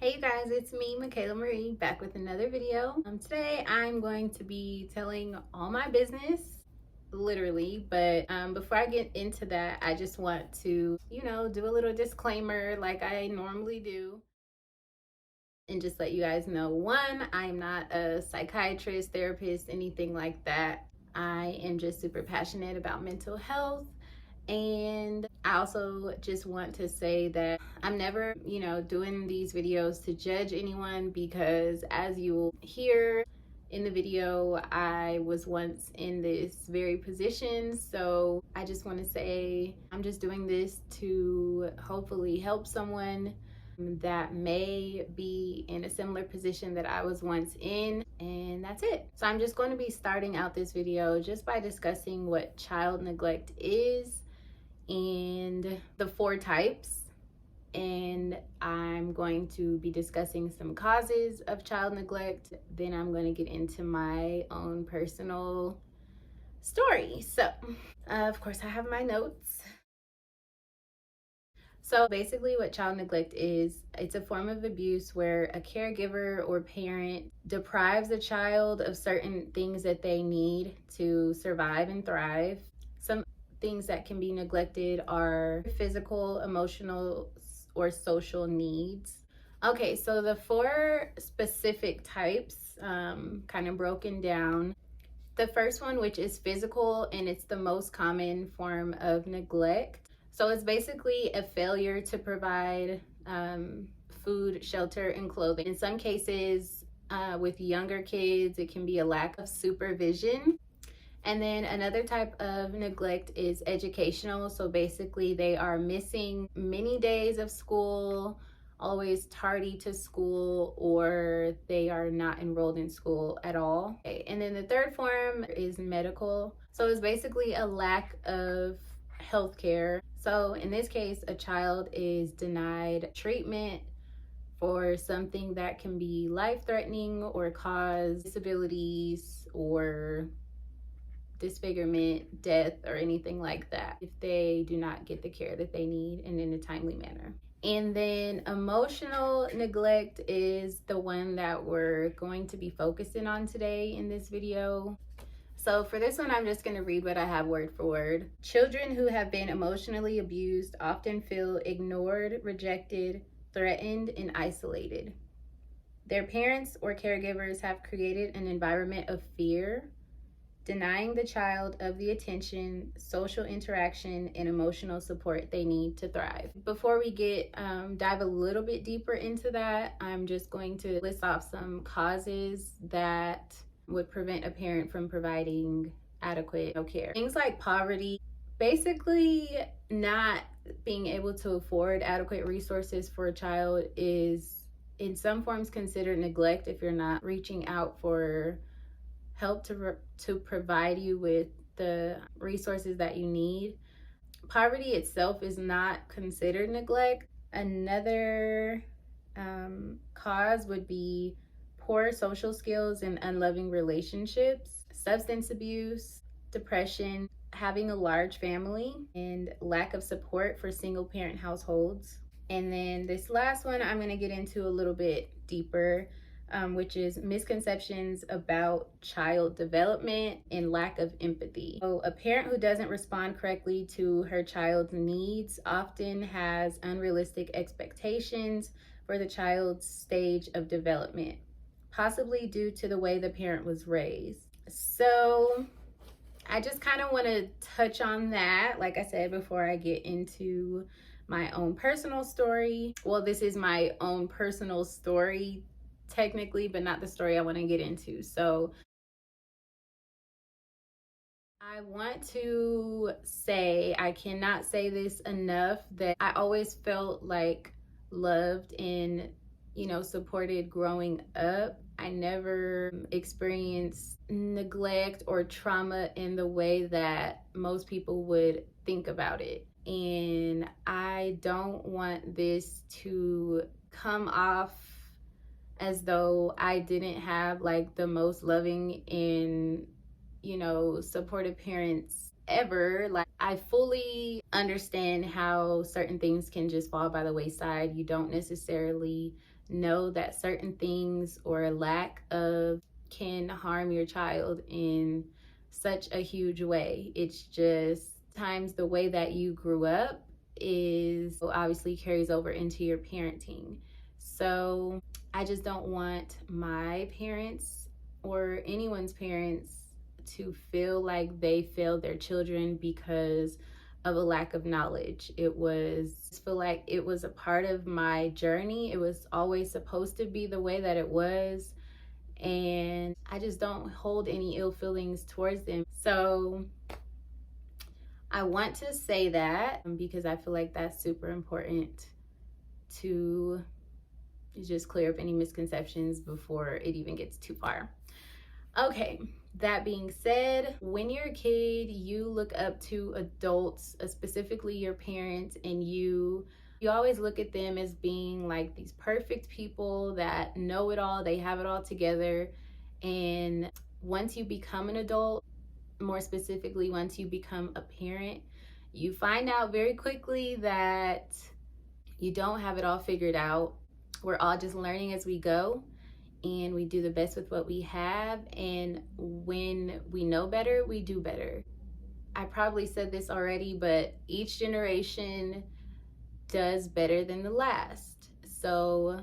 Hey you guys, it's me, Michaela Marie, back with another video. Today I'm going to be telling all my business, literally, but before I get into that, I just want to, do a little disclaimer like I normally do and just let you guys know, one, I'm not a psychiatrist, therapist, anything like that. I am just super passionate about mental health. And I also just want to say that I'm never, doing these videos to judge anyone, because as you will hear in the video, I was once in this very position. So I just want to say I'm just doing this to hopefully help someone that may be in a similar position that I was once in, and that's it. So I'm just going to be starting out this video just by discussing what child neglect is and the 4 types, and I'm going to be discussing some causes of child neglect. Then I'm going to get into my own personal story. So of course I have my notes. So basically what child neglect is, it's a form of abuse where a caregiver or parent deprives a child of certain things that they need to survive and thrive. Some things that can be neglected are physical, emotional, or social needs. Okay, so the 4 specific types, kind of broken down. The first one, which is physical, and it's the most common form of neglect. So it's basically a failure to provide food, shelter, and clothing. In some cases, with younger kids, it can be a lack of supervision. And then another type of neglect is educational. So basically, they are missing many days of school, always tardy to school, or they are not enrolled in school at all. Okay. And then the third form is medical. So it's basically a lack of health care. So in this case, a child is denied treatment for something that can be life-threatening or cause disabilities or disfigurement, death, or anything like that if they do not get the care that they need and in a timely manner. And then emotional neglect is the one that we're going to be focusing on today in this video. So for this one, I'm just going to read what I have word for word. Children who have been emotionally abused often feel ignored, rejected, threatened, and isolated. Their parents or caregivers have created an environment of fear, denying the child of the attention, social interaction, and emotional support they need to thrive. Before we dive a little bit deeper into that, I'm just going to list off some causes that would prevent a parent from providing adequate care. Things like poverty, basically not being able to afford adequate resources for a child is in some forms considered neglect if you're not reaching out for help to provide you with the resources that you need. Poverty itself is not considered neglect. Another cause would be poor social skills and unloving relationships, substance abuse, depression, having a large family, and lack of support for single parent households. And then this last one I'm going to get into a little bit deeper, which is misconceptions about child development and lack of empathy. So a parent who doesn't respond correctly to her child's needs often has unrealistic expectations for the child's stage of development, possibly due to the way the parent was raised. So I just kind of want to touch on that, like I said, before I get into my own personal story. Well, this is my own personal story technically, but not the story I want to get into. So I want to say, I cannot say this enough, that I always felt like loved and, supported growing up. I never experienced neglect or trauma in the way that most people would think about it. And I don't want this to come off as though I didn't have like the most loving and, supportive parents ever. Like, I fully understand how certain things can just fall by the wayside. You don't necessarily know that certain things or lack of can harm your child in such a huge way. It's just times the way that you grew up is obviously carries over into your parenting. So I just don't want my parents or anyone's parents to feel like they failed their children because of a lack of knowledge. It was feel like it was a part of my journey. It was always supposed to be the way that it was, and I just don't hold any ill feelings towards them. So I want to say that because I feel like that's super important to just clear up any misconceptions before it even gets too far. Okay, that being said, when you're a kid, you look up to adults, specifically your parents, and you always look at them as being like these perfect people that know it all, they have it all together. And once you become an adult, more specifically, once you become a parent, you find out very quickly that you don't have it all figured out. We're all just learning as we go, and we do the best with what we have. And when we know better, we do better. I probably said this already, but each generation does better than the last. So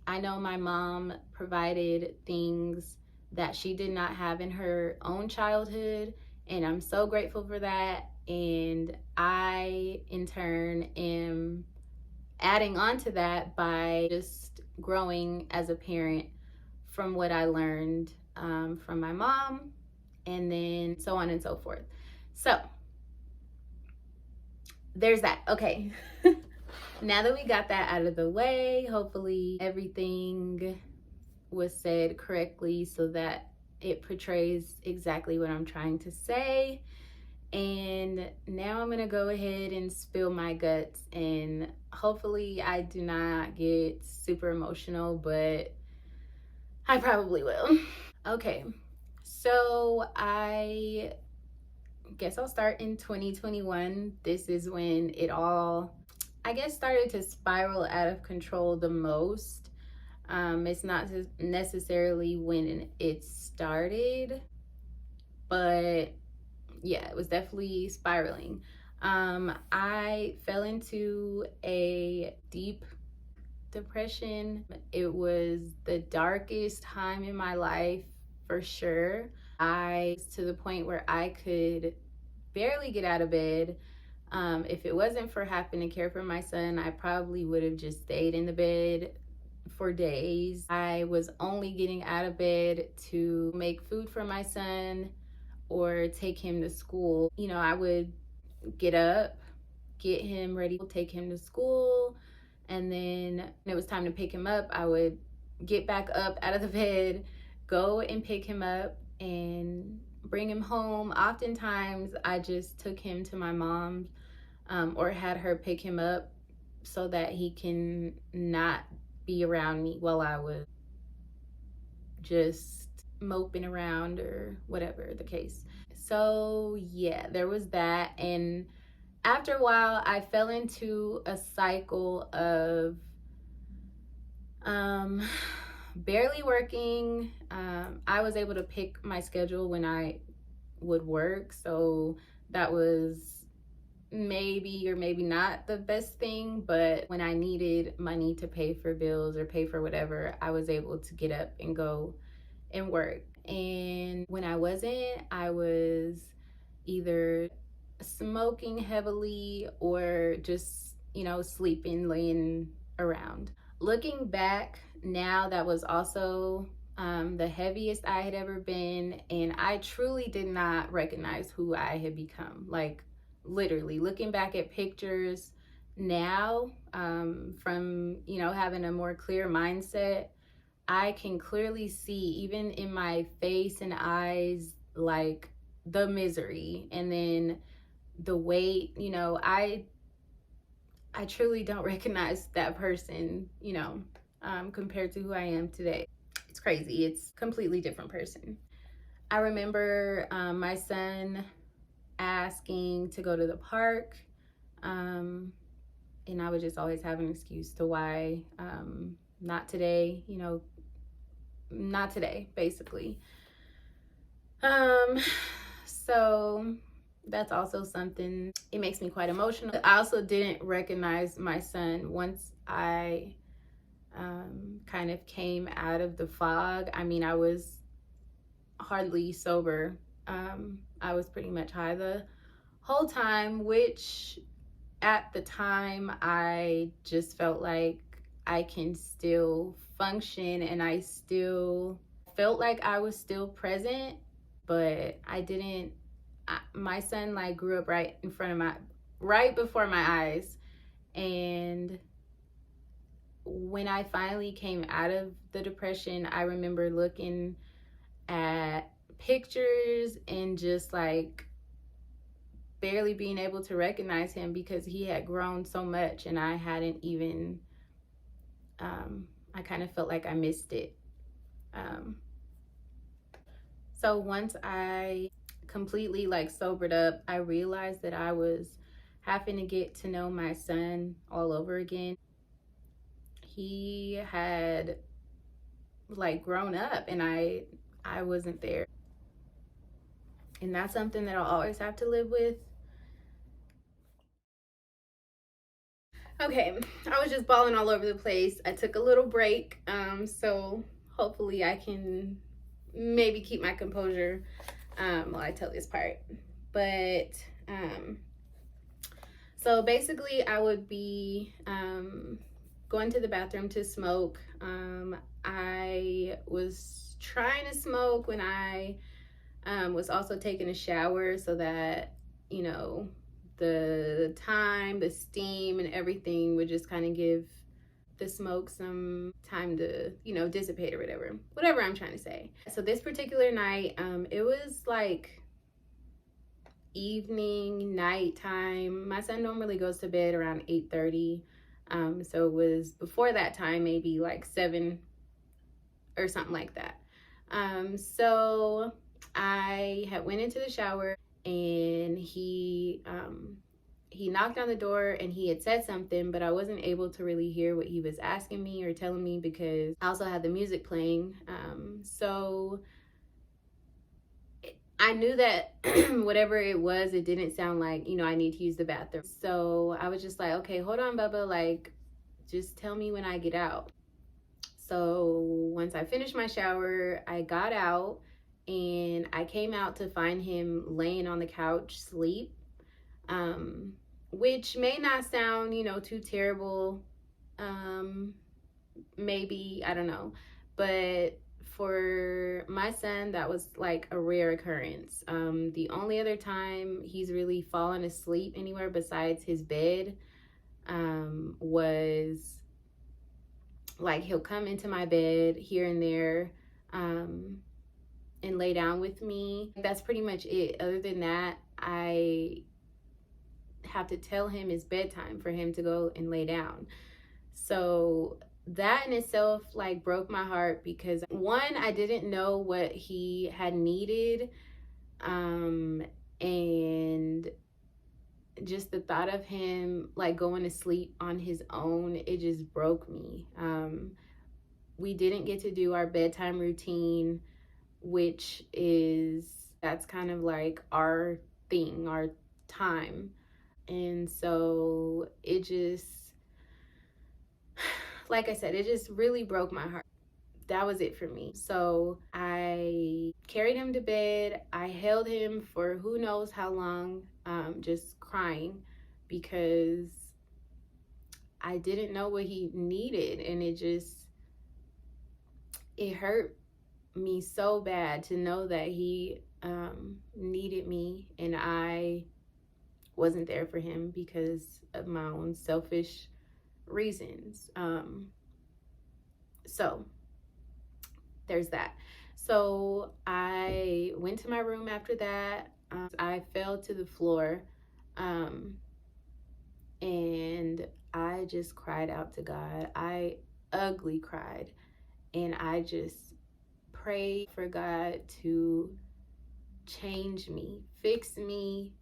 I know my mom provided things that she did not have in her own childhood, and I'm so grateful for that. And I, in turn, am adding on to that by just growing as a parent from what I learned from my mom, and then so on and so forth. So there's that. Okay. Now that we got that out of the way, hopefully everything was said correctly so that it portrays exactly what I'm trying to say. And now I'm gonna go ahead and spill my guts, and hopefully I do not get super emotional, but I probably will. Okay, so I guess I'll start in 2021. This is when it all, I guess, started to spiral out of control the most. It's not necessarily when it started, but yeah, it was definitely spiraling. I fell into a deep depression. It was the darkest time in my life for sure. I to the point where I could barely get out of bed. If it wasn't for having to care for my son, I probably would have just stayed in the bed for days. I was only getting out of bed to make food for my son or take him to school. You know, I would get up, get him ready, take him to school, and then when it was time to pick him up, I would get back up out of the bed, go and pick him up and bring him home. Oftentimes, I just took him to my mom's or had her pick him up so that he can not be around me while I was just moping around or whatever the case. So, yeah, there was that. And after a while, I fell into a cycle of um, barely working. I was able to pick my schedule when I would work. So that was maybe or maybe not the best thing, but when I needed money to pay for bills or pay for whatever, I was able to get up and go and work. And when I wasn't, I was either smoking heavily or just, sleeping, laying around. Looking back now, that was also the heaviest I had ever been, and I truly did not recognize who I had become. Like, literally, looking back at pictures now, from, having a more clear mindset, I can clearly see, even in my face and eyes, like the misery and then the weight. I truly don't recognize that person, compared to who I am today. It's crazy. It's a completely different person. I remember my son asking to go to the park, and I would just always have an excuse to why not today, not today, basically. Um, so that's also something, it makes me quite emotional. I also didn't recognize my son once I kind of came out of the fog. I mean, I was hardly sober. I was pretty much high the whole time, which at the time I just felt like I can still function and I still felt like I was still present, but I didn't. My son like grew up right in front of right before my eyes, and when I finally came out of the depression, I remember looking at pictures and just like barely being able to recognize him because he had grown so much and I hadn't even, I kind of felt like I missed it. Um, so once I completely like sobered up, I realized that I was having to get to know my son all over again. He had like grown up and I wasn't there. And that's something that I'll always have to live with. Okay, I was just balling all over the place. I took a little break, so hopefully I can maybe keep my composure while I tell this part. But so basically, I would be going to the bathroom to smoke. I was trying to smoke when I was also taking a shower so that, you know, the time, the steam, and everything would just kind of give the smoke some time to, dissipate or whatever I'm trying to say. So this particular night, it was like evening, nighttime. My son normally goes to bed around 8:30. So it was before that time, maybe like 7 or something like that. So I had went into the shower and he knocked on the door and he had said something, but I wasn't able to really hear what he was asking me or telling me because I also had the music playing. So I knew that whatever it was, it didn't sound like, I need to use the bathroom. So I was just like, okay, hold on, Bubba, like, just tell me when I get out. So once I finished my shower, I got out and I came out to find him laying on the couch, sleep, which may not sound, too terrible. Maybe, I don't know. But for my son, that was like a rare occurrence. The only other time he's really fallen asleep anywhere besides his bed was like he'll come into my bed here and there and lay down with me. That's pretty much it. Other than that, I have to tell him it's bedtime for him to go and lay down. So that in itself like broke my heart because one, I didn't know what he had needed, and just the thought of him like going to sleep on his own, it just broke me. We didn't get to do our bedtime routine, which is that's kind of like our thing, our time. And so it just, like I said, it just really broke my heart. That was it for me. So I carried him to bed. I held him for who knows how long, just crying because I didn't know what he needed. And it hurt me so bad to know that he needed me and I wasn't there for him because of my own selfish reasons. So there's that. So I went to my room after that. I fell to the floor and I just cried out to God. I ugly cried and I just prayed for God to change me, fix me.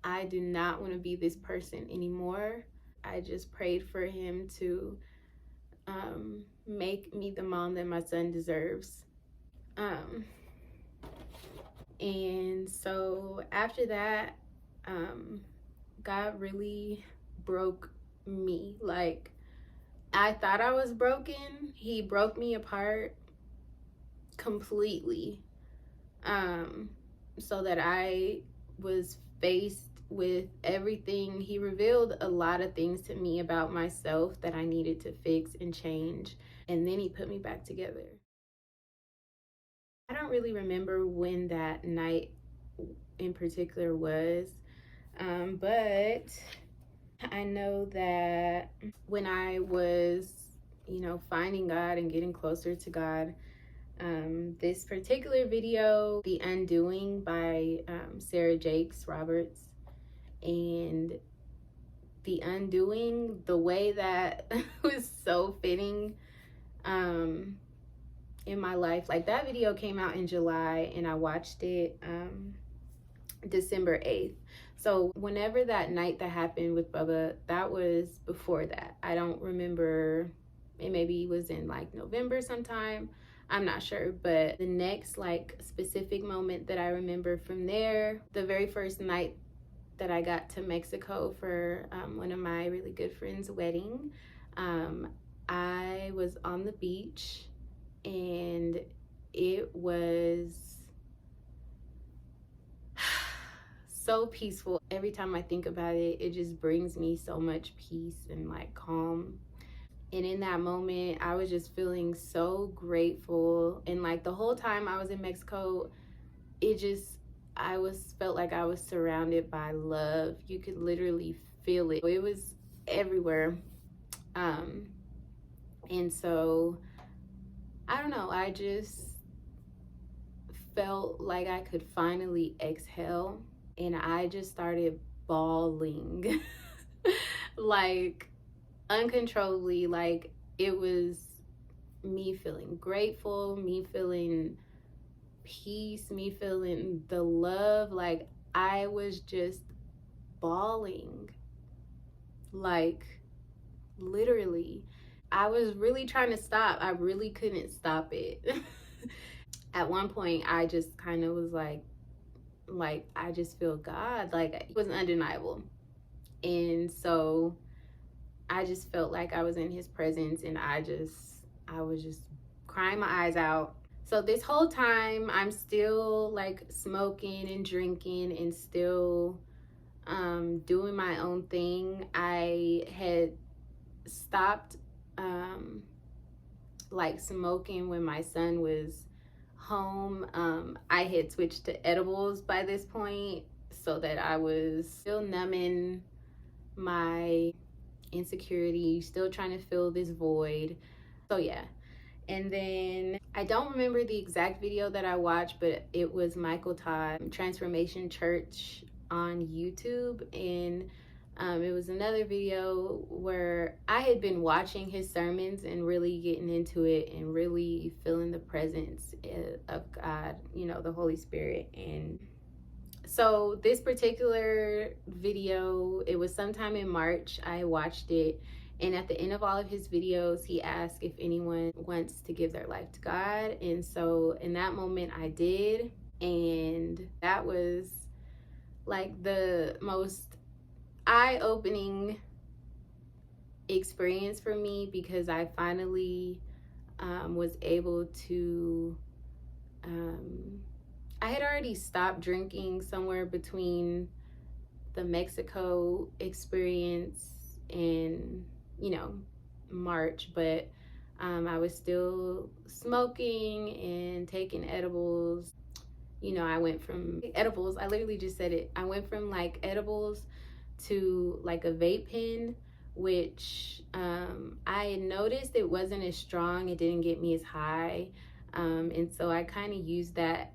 I do not want to be this person anymore. I just prayed for him to make me the mom that my son deserves. Um, and so after that, um, God really broke me. Like, I thought I was broken. He broke me apart completely. Um, so that I was faced with everything. He revealed a lot of things to me about myself that I needed to fix and change. And then he put me back together. I don't really remember when that night in particular was, but I know that when I was, finding God and getting closer to God, this particular video, The Undoing by Sarah Jakes Roberts, and The Undoing, the way that was so fitting in my life. Like, that video came out in July and I watched it December 8th. So whenever that night that happened with Bubba, that was before that. I don't remember. It maybe was in like November sometime. I'm not sure. But the next like specific moment that I remember from there, the very first night that I got to Mexico for one of my really good friends' wedding, I was on the beach and it was so peaceful. Every time I think about it, it just brings me so much peace and like calm. And in that moment, I was just feeling so grateful. And like the whole time I was in Mexico, I felt like I was surrounded by love. You could literally feel it. It was everywhere. And so I don't know, I just felt like I could finally exhale, and I just started bawling like uncontrollably. Like, it was me feeling grateful, me feeling peace, me feeling the love. Like, I was just bawling, like literally. I was really trying to stop. I really couldn't stop it. At one point I just kind of was like I just feel God. Like, it was undeniable. And so I just felt like I was in his presence, and I was just crying my eyes out. So this whole time I'm still like smoking and drinking and still doing my own thing. I had stopped like smoking when my son was home. I had switched to edibles by this point so that I was still numbing my insecurity, still trying to fill this void. So yeah. And then I don't remember the exact video that I watched, but it was Michael Todd Transformation Church on YouTube. And it was another video where I had been watching his sermons and really getting into it and really feeling the presence of God, the Holy Spirit. And so this particular video, it was sometime in March. I watched it, and at the end of all of his videos, he asked if anyone wants to give their life to God. And so in that moment I did, and that was like the most eye-opening experience for me, because I finally was able to I had already stopped drinking somewhere between the Mexico experience and March, but I was still smoking and taking edibles. I went from edibles, I literally just said it, I went from like edibles to like a vape pen, which I had noticed it wasn't as strong, it didn't get me as high, and so I kind of used that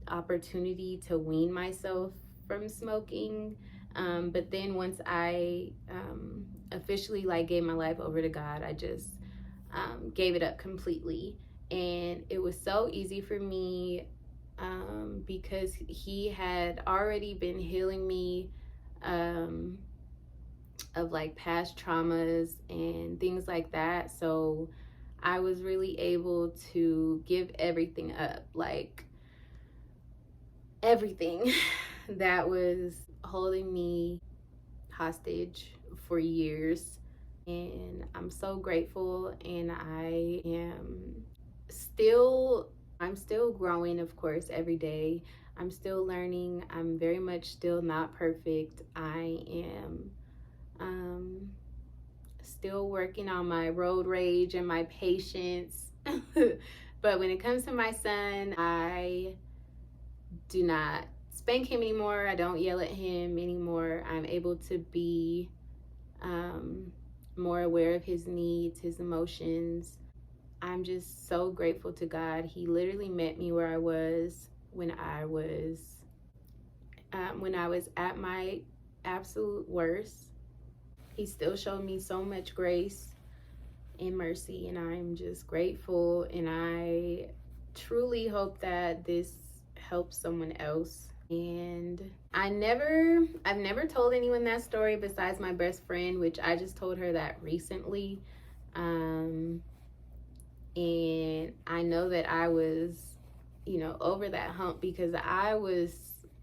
opportunity to wean myself from smoking. But then once I officially like gave my life over to God, I just gave it up completely. And it was so easy for me because he had already been healing me of like past traumas and things like that. So I was really able to give everything up, like everything that was holding me hostage for years. And I'm so grateful, and still I'm still growing, of course, every day. I'm still learning. I'm very much still not perfect. I am still working on my road rage and my patience. But when it comes to my son, I do not spank him anymore. I don't yell at him anymore. I'm able to be um, more aware of his needs, his emotions. I'm just so grateful to God. He literally met me where I was when I was at my absolute worst. He still showed me so much grace and mercy, and I'm just grateful. And I truly hope that this helps someone else. And I've never told anyone that story besides my best friend, which I just told her that recently. And I know that I was, over that hump, because I was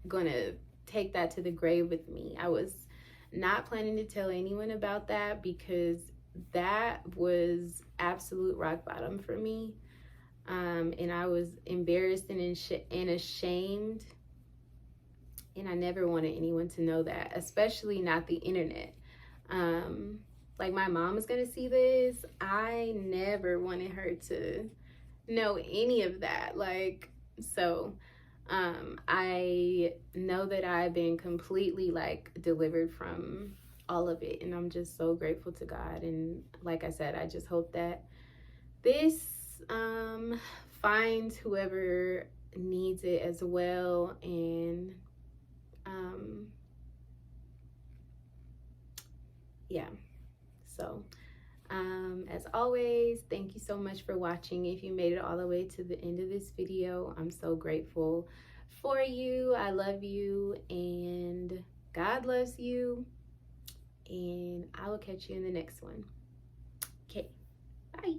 gonna take that to the grave with me. I was not planning to tell anyone about that, because that was absolute rock bottom for me. And I was embarrassed and ashamed, and I never wanted anyone to know that, especially not the internet. Like, my mom is gonna see this. I never wanted her to know any of that. Like, so I know that I've been completely like delivered from all of it, and I'm just so grateful to God. And like I said, I just hope that this finds whoever needs it as well. And yeah, so as always, thank you so much for watching. If you made it all the way to the end of this video, I'm so grateful for you. I love you, and God loves you, and I will catch you in the next one. Okay, bye.